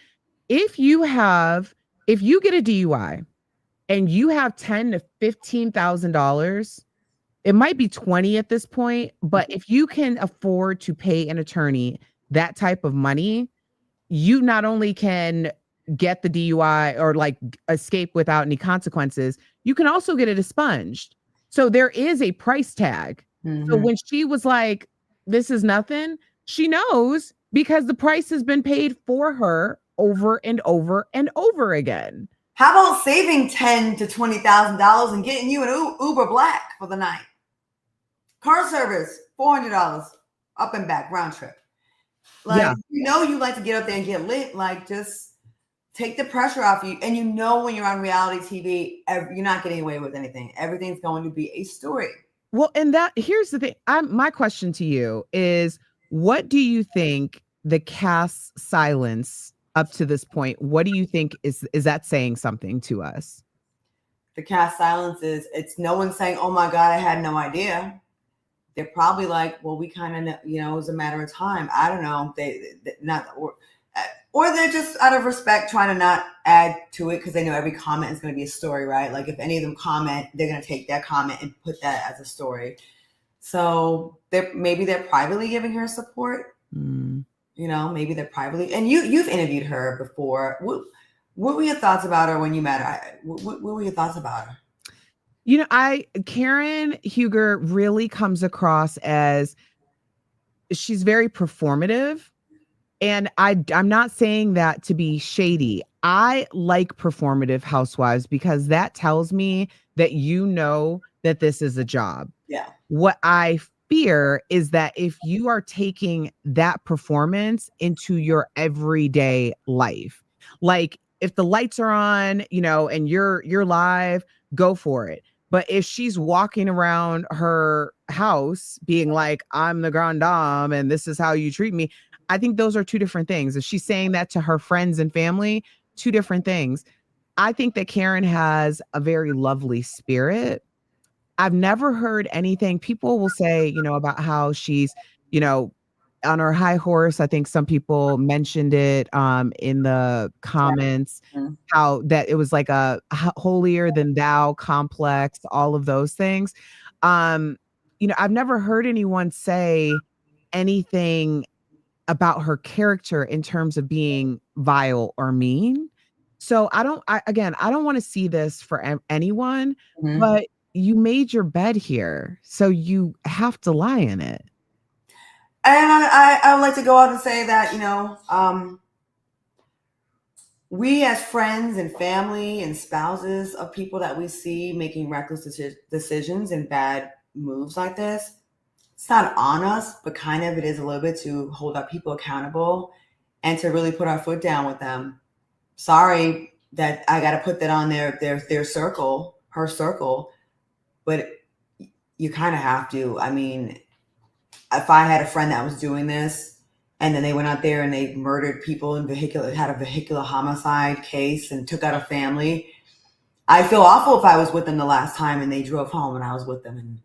if you get a DUI and you have $10,000 to $15,000, it might be 20 at this point, but if you can afford to pay an attorney that type of money, you not only can get the DUI or escape without any consequences, you can also get it expunged. So there is a price tag. So when she was like, this is nothing, she knows because the price has been paid for her over and over and over again. How about saving $10,000 to $20,000 and getting you an Uber Black for the night? Car service, $400 up and back round trip. Like, Yeah. you like to get up there and get lit. Like, just take the pressure off you. And when you're on reality TV, you're not getting away with anything. Everything's going to be a story. Well, and here's the thing. My question to you is, what do you think the cast's silence up to this point, what do you think is that saying something to us? The cast silence it's no one saying, oh my God, I had no idea. They're probably like, well, we kind of know, it was a matter of time. I don't know. Or they're just out of respect trying to not add to it because they know every comment is going to be a story, right? Like if any of them comment, they're going to take that comment and put that as a story. So maybe they're privately giving her support. Maybe they're privately. And you've interviewed her before. What were your thoughts about her when you met her? What were your thoughts about her? Karen Huger really comes across as she's very performative. And I'm not saying that to be shady. I like performative housewives because that tells me that that this is a job. Yeah. What I fear is that if you are taking that performance into your everyday life, like if the lights are on, and you're live, go for it. But if she's walking around her house being like, I'm the grande dame and this is how you treat me, I think those are two different things. If she's saying that to her friends and family, two different things. I think that Karen has a very lovely spirit. I've never heard anything. People will say, about how she's, on her high horse. I think some people mentioned it in the comments, how that it was like a holier than thou complex, all of those things. I've never heard anyone say anything about her character in terms of being vile or mean. So I don't want to see this for anyone, but you made your bed here, so you have to lie in it. And I would like to go out and say that, we as friends and family and spouses of people that we see making reckless decisions and bad moves like this, it's not on us, but kind of it is a little bit to hold our people accountable and to really put our foot down with them. Sorry that I got to put that on their circle, her circle, but you kind of have to. I mean, if I had a friend that was doing this and then they went out there and they murdered people had a vehicular homicide case and took out a family, I feel awful if I was with them the last time and they drove home and I was with them and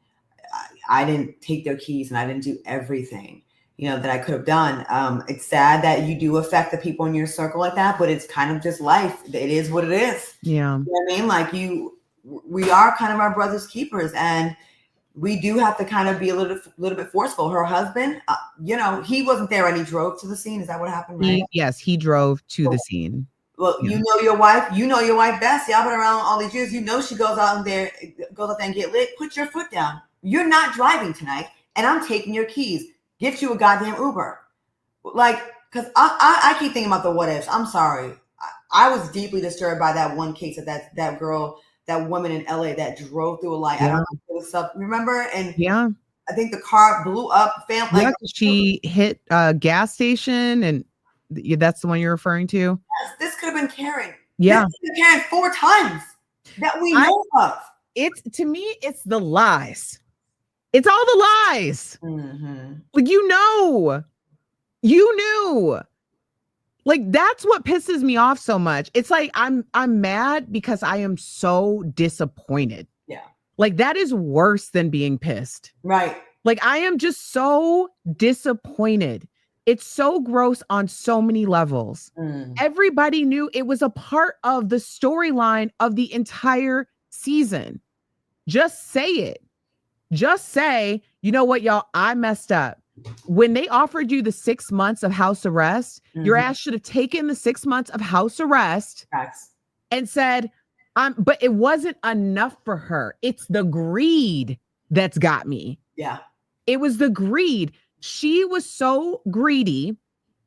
I didn't take their keys and I didn't do everything, that I could have done. It's sad that you do affect the people in your circle like that, but it's kind of just life. It is what it is. Yeah. You know what I mean? Like we are kind of our brother's keepers, and we do have to kind of be a little bit forceful. Her husband, he wasn't there and he drove to the scene. Is that what happened? Right? Yes, he drove to the scene. Well, yeah. Your wife. You know your wife best. Y'all been around all these years. She goes out there and get lit. Put your foot down. You're not driving tonight, and I'm taking your keys. Get you a goddamn Uber. Like, because I keep thinking about the what ifs. I'm sorry. I was deeply disturbed by that one case of that girl, that woman in LA that drove through a light. Yeah. I don't know if it was stuff. Remember? And yeah, I think the car blew up. She hit a gas station, and that's the one you're referring to. Yes, this could have been Karen. Yeah, this could have been Karen 4 times that we know of. To me, it's the lies. It's all the lies. Like, you knew. Like, that's what pisses me off so much. It's like I'm mad because I am so disappointed. Yeah. Like, that is worse than being pissed. Right. Like, I am just so disappointed. It's so gross on so many levels. Everybody knew it was a part of the storyline of the entire season. Just say it. Just say, you know what, y'all, I messed up. When they offered you the 6 months of house arrest, your ass should have taken the 6 months of house arrest and said, but it wasn't enough for her. It's the greed that's got me. Yeah. It was the greed. She was so greedy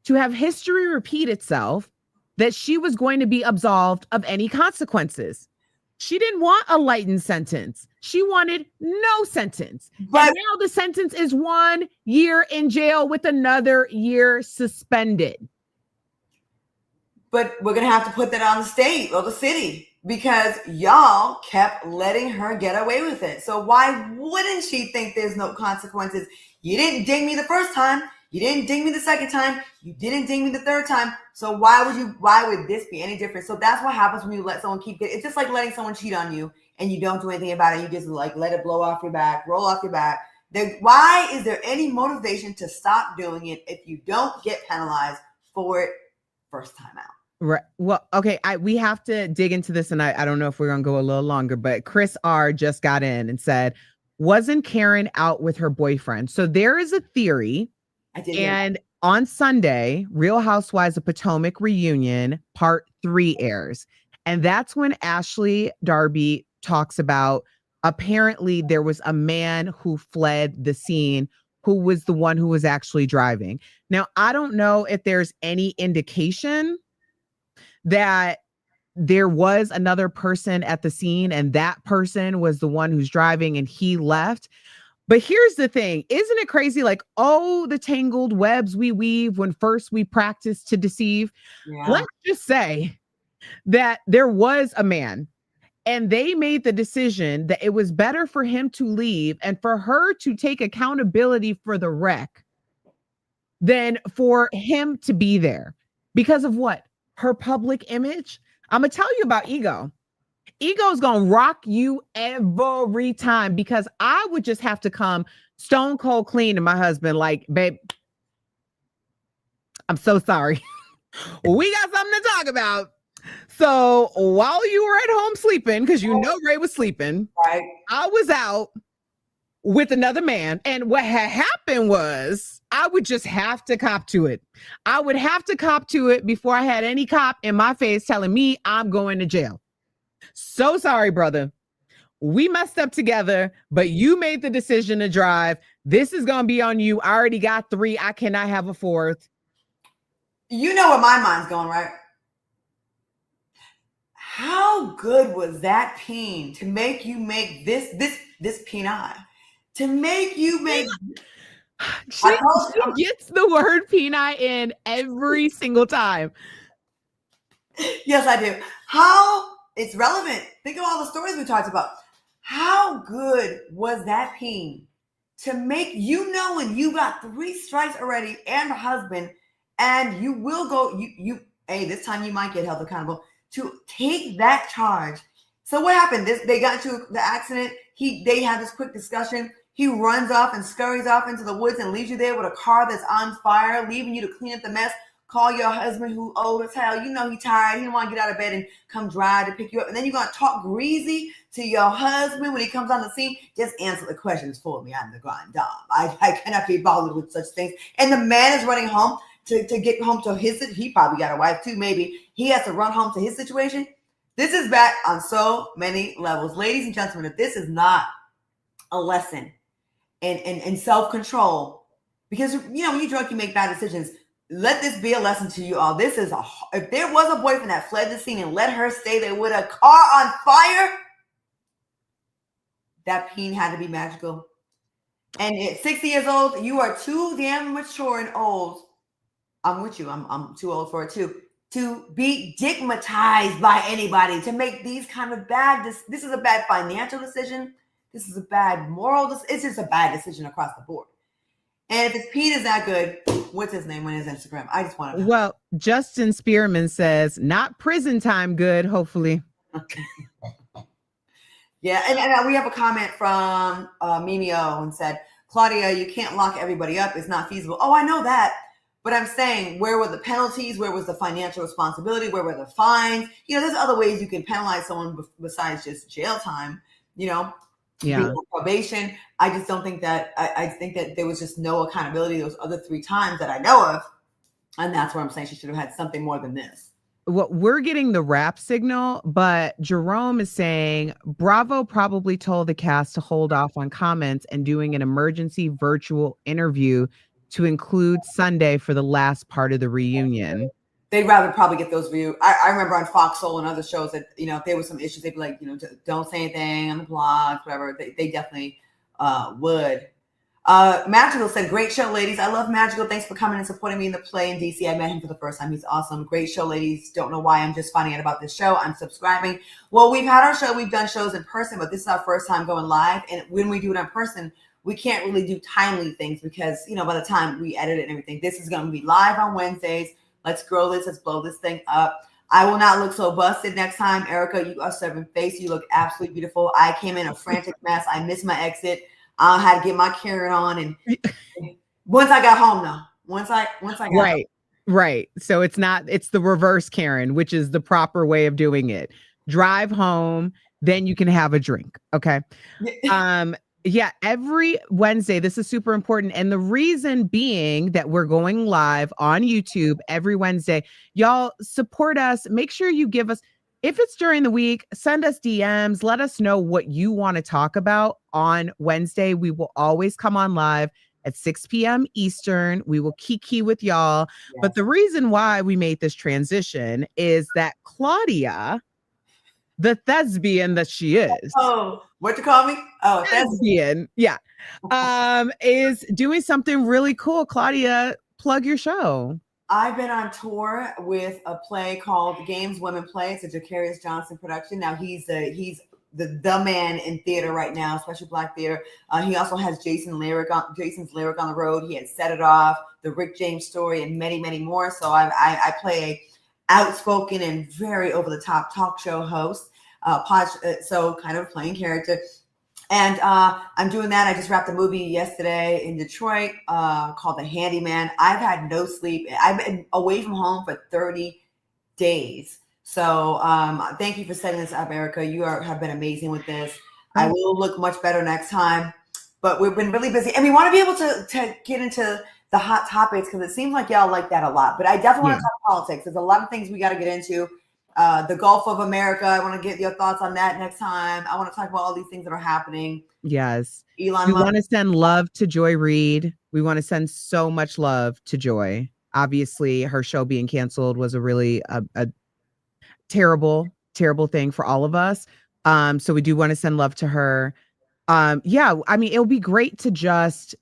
to have history repeat itself that she was going to be absolved of any consequences. She didn't want a lightened sentence. She wanted no sentence. But and now the sentence is 1 year in jail with another year suspended. But we're going to have to put that on the state or the city because y'all kept letting her get away with it. So why wouldn't she think there's no consequences? You didn't ding me the first time. You didn't ding me the second time. You didn't ding me the third time. So why would this be any different? So that's what happens when you let someone keep it. It's just like letting someone cheat on you and you don't do anything about it. You just like let it blow off your back, roll off your back. Why is there any motivation to stop doing it if you don't get penalized for it first time out? Right. Well, okay. We have to dig into this, and I don't know if we're gonna go a little longer, but Chris R just got in and said, wasn't Karen out with her boyfriend? So there is a theory. And on Sunday, Real Housewives of Potomac reunion part 3 airs. And that's when Ashley Darby talks about apparently there was a man who fled the scene who was the one who was actually driving. Now, I don't know if there's any indication that there was another person at the scene and that person was the one who's driving and he left. But here's the thing. Isn't it crazy? Like, oh, the tangled webs we weave when first we practice to deceive. Yeah. Let's just say that there was a man and they made the decision that it was better for him to leave and for her to take accountability for the wreck than for him to be there. Because of what? Her public image. I'm going to tell you about ego. Ego is going to rock you every time because I would just have to come stone cold clean to my husband like, babe, I'm so sorry. We got something to talk about. So while you were at home sleeping, because you know Ray was sleeping, right? I was out with another man. And what had happened was I would just have to cop to it. I would have to cop to it before I had any cop in my face telling me I'm going to jail. So sorry, brother. We messed up together, but you made the decision to drive. This is going to be on you. I already got 3. I cannot have a 4th. You know where my mind's going, right? How good was that peen to make you make this penile? To make you make... She gets the word penile in every single time. Yes, I do. How... It's relevant. Think of all the stories we talked about. How good was that peen to make you know when you got 3 strikes already and a husband and you will go, hey, this time you might get held accountable to take that charge. So what happened? They got into the accident. They have this quick discussion. He runs off and scurries off into the woods and leaves you there with a car that's on fire, leaving you to clean up the mess. Call your husband who old as hell. You know he's tired. He don't want to get out of bed and come drive to pick you up. And then you're going to talk greasy to your husband when he comes on the scene. Just answer the questions for me. I'm the grand dame. I cannot be bothered with such things. And the man is running home to get home to his. He probably got a wife too, maybe. He has to run home to his situation. This is bad on so many levels. Ladies and gentlemen, if this is not a lesson in self-control, because, you know, when you're drunk, you make bad decisions. Let this be a lesson to you all. If there was a boyfriend that fled the scene and let her stay there with a car on fire, that peen had to be magical. And at 60 years old, you are too damn mature and old. I'm with you. I'm too old for it too. To be stigmatized by anybody, to make these kind of this is a bad financial decision. This is a bad moral decision. It's just a bad decision across the board. And if his peen is that good, what's his name on his Instagram? I just want to know. Well, Justin Spearman says, not prison time good, hopefully. Yeah, and we have a comment from Mimi O and said, Claudia, you can't lock everybody up. It's not feasible. Oh, I know that. But I'm saying, where were the penalties? Where was the financial responsibility? Where were the fines? You know, there's other ways you can penalize someone besides just jail time, you know. Yeah. Probation. I just don't think that I think that there was just no accountability those other 3 times that I know of. And that's where I'm saying she should have had something more than this. Well, we're getting the rap signal, but Jerome is saying Bravo probably told the cast to hold off on comments and doing an emergency virtual interview to include Sunday for the last part of the reunion. they'd rather probably get those views. I remember on Fox Soul and other shows that, if there was some issues, they'd be like, don't say anything on the blog, whatever. They definitely would. Magical said, great show, ladies. I love Magical. Thanks for coming and supporting me in the play in DC. I met him for the first time. He's awesome. Great show, ladies. Don't know why I'm just finding out about this show. I'm subscribing. Well, we've had our show. We've done shows in person, but this is our first time going live. And when we do it in person, we can't really do timely things because, by the time we edit it and everything, this is going to be live on Wednesdays. Let's grow this. Let's blow this thing up. I will not look so busted next time. Erica, you are serving face. You look absolutely beautiful. I came in a frantic mess. I missed my exit. I had to get my Karen on, and once I got home, though, once I got right. So it's the reverse Karen, which is the proper way of doing it. Drive home, then you can have a drink. Okay. Yeah, every Wednesday, this is super important. And the reason being that we're going live on YouTube every Wednesday, y'all support us. Make sure you give us, if it's during the week, send us DMs. Let us know what you want to talk about on Wednesday. We will always come on live at 6 p.m. Eastern. We will kiki with y'all. Yes. But the reason why we made this transition is that Claudia, the thespian that she is. Oh, what you call me? Oh, thespian. Yeah. Is doing something really cool. Claudia, plug your show. I've been on tour with a play called Games Women Play. It's a Jacarius Johnson production. Now he's the man in theater right now, especially Black theater. He also has Jason's Lyric on the road. He had Set It Off, the Rick James Story, and many, many more. So I play a outspoken and very over the top talk show host. So kind of playing character. And I'm doing that. I just wrapped a movie yesterday in Detroit called The Handyman. I've had no sleep. I've been away from home for 30 days. So thank you for setting this up, Erica. You have been amazing with this. I will look much better next time. But we've been really busy. And we want to be able to get into the hot topics because it seems like y'all like that a lot. But I definitely want to talk politics. There's a lot of things we got to get into. The Gulf of America. I want to get your thoughts on that next time. I want to talk about all these things that are happening. Yes. Elon we Musk. Want to send love to Joy Reid. We want to send so much love to Joy. Obviously, her show being canceled was a really a terrible, terrible thing for all of us. So we do want to send love to her. It'll be great to just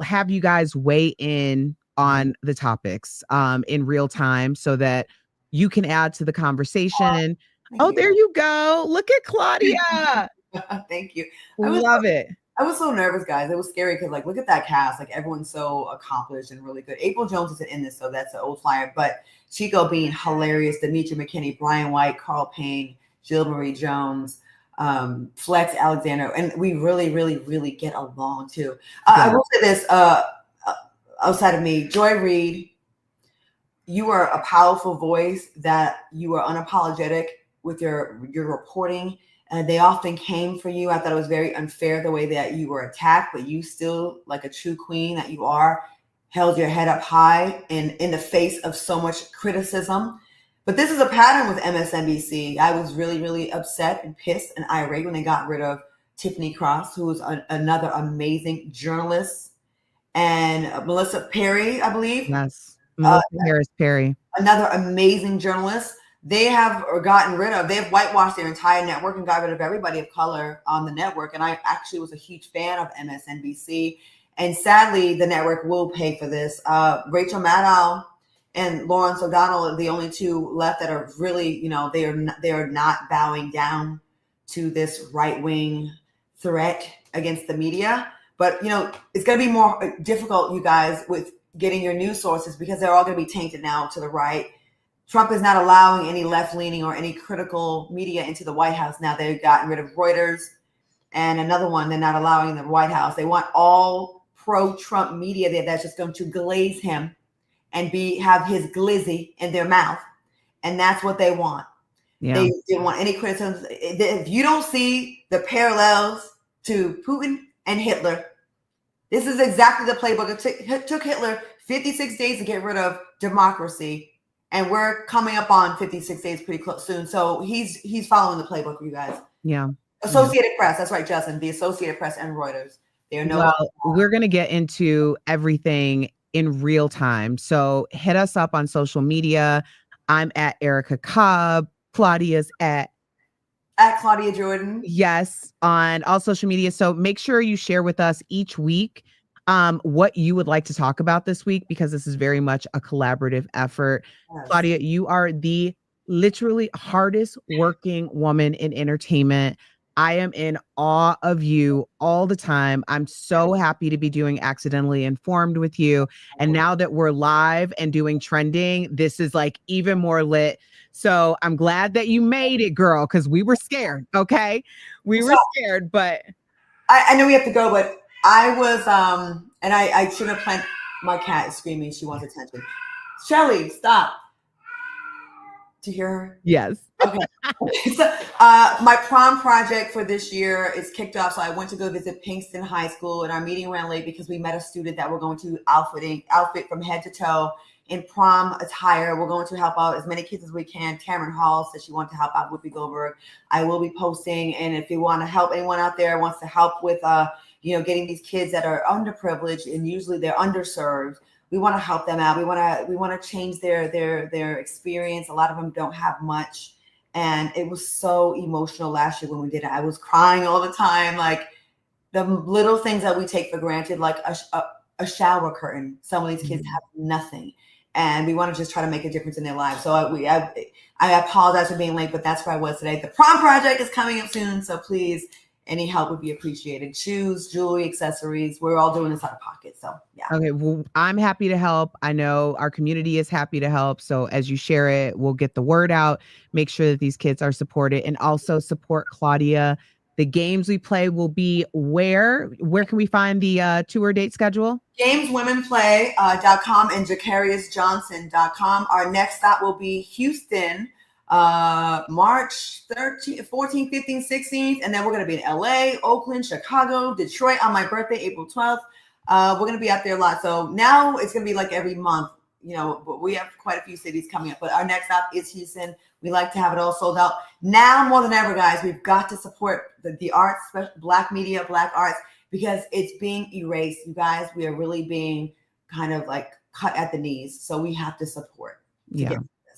have you guys weigh in on the topics in real time so that you can add to the conversation. There you go. Look at Claudia. Thank you. Love it. I was so nervous, guys. It was scary because, look at that cast. Everyone's so accomplished and really good. April Jones isn't in this, so that's an old flyer. But Chico being hilarious, Demetri McKinney, Brian White, Carl Payne, Jill Marie Jones, Flex Alexander. And we really, really, really get along, too. I will say this outside of me. Joy Reid, you are a powerful voice that you are unapologetic with your reporting. They often came for you. I thought it was very unfair the way that you were attacked, but you still, like a true queen that you are, held your head up high in the face of so much criticism. But this is a pattern with MSNBC. I was really, really upset and pissed and irate when they got rid of Tiffany Cross, who was another amazing journalist, and Melissa Perry, I believe. Yes. Melissa Harris Perry, another amazing journalist. They've whitewashed their entire network and got rid of everybody of color on the network. And I actually was a huge fan of MSNBC. And sadly, the network will pay for this. Rachel Maddow and Lawrence O'Donnell are the only two left that are really, they are not bowing down to this right-wing threat against the media. But, it's going to be more difficult, you guys, with getting your news sources because they're all going to be tainted now to the right. Trump is not allowing any left-leaning or any critical media into the White House. Now they've gotten rid of Reuters and another one they're not allowing in the White House. They want all pro-Trump media there that's just going to glaze him and have his glizzy in their mouth. And that's what they want. Yeah. They didn't want any criticism. If you don't see the parallels to Putin and Hitler, this is exactly the playbook. It took Hitler 56 days to get rid of democracy. And we're coming up on 56 days pretty close soon. So he's following the playbook, you guys. Yeah. Associated Press. That's right, Justin. The Associated Press and Reuters. We're going to get into everything in real time. So hit us up on social media. I'm at Erica Cobb. Claudia's at Claudia Jordan. Yes, on all social media. So make sure you share with us each week what you would like to talk about this week, because this is very much a collaborative effort. Yes. Claudia, you are the literally hardest working woman in entertainment. I am in awe of you all the time. I'm so happy to be doing Accidentally Informed with you. And now that we're live and doing trending, this is like even more lit. So I'm glad that you made it, girl, because we were scared. Okay. We were scared, but I know we have to go, but I was, and I shouldn't have planned. My cat is screaming. She wants attention. Shelly, stop. Do you hear her? yes. Okay. So, my prom project for this year is kicked off. So I went to go visit Pinkston High School, and our meeting ran late because we met a student that we're going to outfit from head to toe in prom attire. We're going to help out as many kids as we can. Tamron Hall said she wanted to help out Whoopi Goldberg. I will be posting, and if you want to help, anyone out there wants to help with, getting these kids that are underprivileged and usually they're underserved, we want to help them out. We want to change their experience. A lot of them don't have much, and it was so emotional last year when we did it. I was crying all the time, like the little things that we take for granted, like a shower curtain. Some of these kids have nothing, and we want to just try to make a difference in their lives. So I apologize for being late, but that's where I was today. The prom project is coming up soon, so please, any help would be appreciated. Shoes, jewelry, accessories. We're all doing this out of pocket. So yeah. Okay. Well, I'm happy to help. I know our community is happy to help. So as you share it, we'll get the word out, make sure that these kids are supported, and also support Claudia. The games we play will be where can we find the tour date schedule? GamesWomenPlay.com and JacariusJohnson.com. Our next stop will be Houston, March 13th, 14th, 15th, 16th. And then we're going to be in LA, Oakland, Chicago, Detroit on my birthday, April 12th. We're going to be out there a lot. So now it's going to be like every month, but we have quite a few cities coming up. But our next stop is Houston. We like to have it all sold out. Now more than ever, guys, we've got to support the arts, Black media, Black arts, because it's being erased. You guys, we are really being kind of like cut at the knees. So we have to support. Yeah.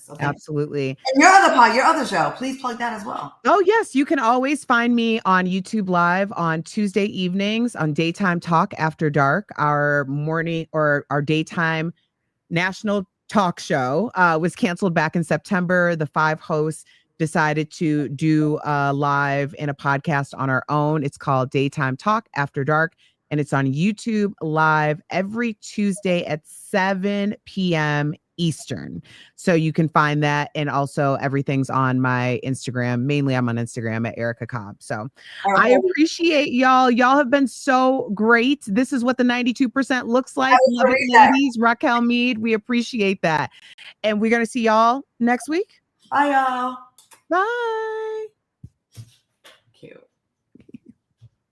Okay. Absolutely. And your other show, please plug that as well. Oh, yes. You can always find me on YouTube Live on Tuesday evenings on Daytime Talk After Dark. Our morning or our daytime national talk show was canceled back in September. The 5 hosts decided to do live in a podcast on our own. It's called Daytime Talk After Dark, and it's on YouTube Live every Tuesday at 7 p.m. Eastern. So you can find that. And also everything's on my Instagram. Mainly I'm on Instagram at Erica Cobb. So I appreciate y'all. Y'all have been so great. This is what the 92% looks like. Love it, ladies. Raquel Mead. We appreciate that. And we're going to see y'all next week. Bye, y'all. Bye.